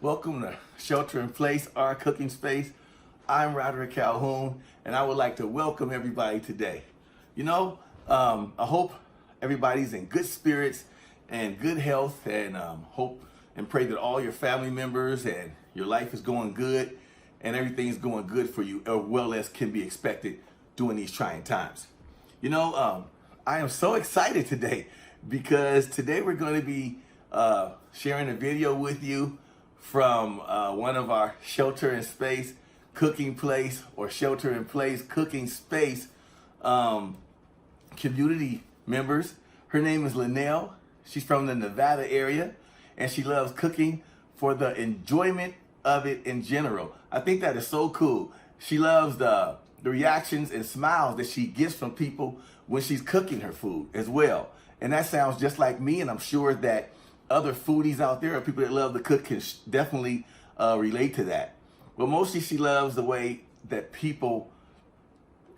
Welcome to Shelter in Place, our cooking space. I'm Roderick Calhoun, and I would like to welcome everybody today. I hope everybody's in good spirits and good health, and hope and pray that all your family members and your life is going good and everything's going good for you, as well as can be expected during these trying times. I am so excited today because today we're going to be sharing a video with you from one of our shelter in space cooking place or shelter in place cooking space community members. Her name is Linnell. She's from the Nevada area, and she loves cooking for the enjoyment of it in general. I think that is so cool. She loves the reactions and smiles that she gets from people when she's cooking her food as well. And that sounds just like me, and I'm sure that other foodies out there or people that love to cook can definitely relate to that. But mostly she loves the way that people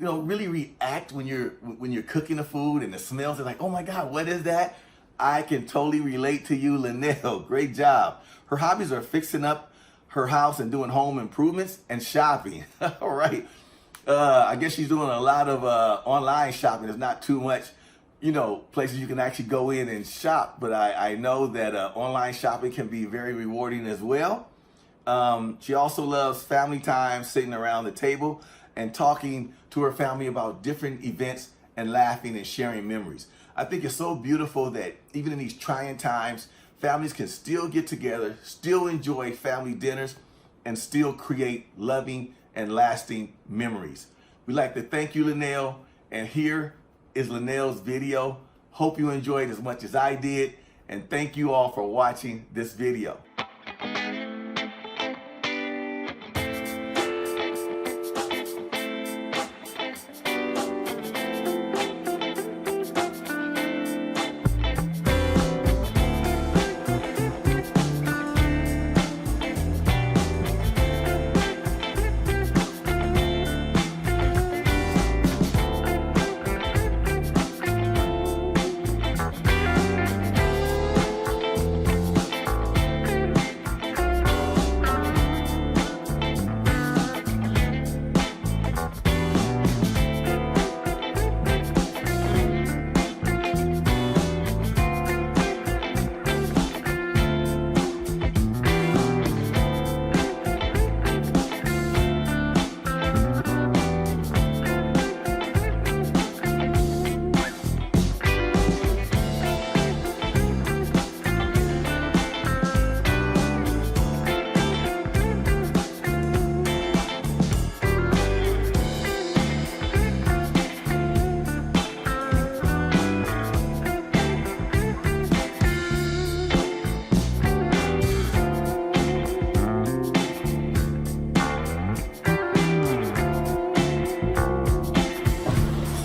really react when you're cooking the food, and the smells are like, oh my God, what is that? I can totally relate to you, Linnell. Great job. Her hobbies are fixing up her house and doing home improvements and shopping. All right. I guess she's doing a lot of online shopping. There's not too much places you can actually go in and shop, but I know that online shopping can be very rewarding as well. She also loves family time, sitting around the table and talking to her family about different events and laughing and sharing memories. I think it's so beautiful that even in these trying times, families can still get together, still enjoy family dinners, and still create loving and lasting memories. We'd like to thank you, Linnell, and here is Linnell's video. Hope you enjoyed as much as I did, and thank you all for watching this video.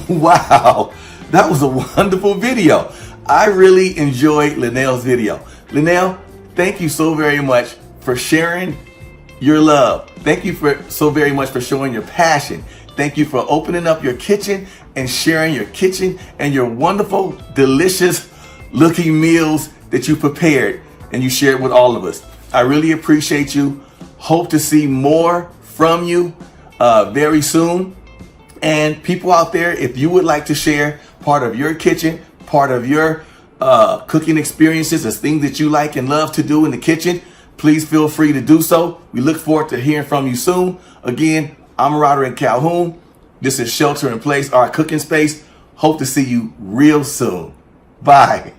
Wow, that was a wonderful video. I really enjoyed Linnell's video. Linnell, thank you so very much for sharing your love. Thank you so very much for showing your passion. Thank you for opening up your kitchen and sharing your kitchen and your wonderful, delicious looking meals that you prepared and you shared with all of us. I really appreciate you. Hope to see more from you very soon. And people out there, if you would like to share part of your kitchen, part of your cooking experiences, as things that you like and love to do in the kitchen, please feel free to do so. We look forward to hearing from you soon. Again, I'm Roderick Calhoun. This is Shelter in Place, our cooking space. Hope to see you real soon. Bye.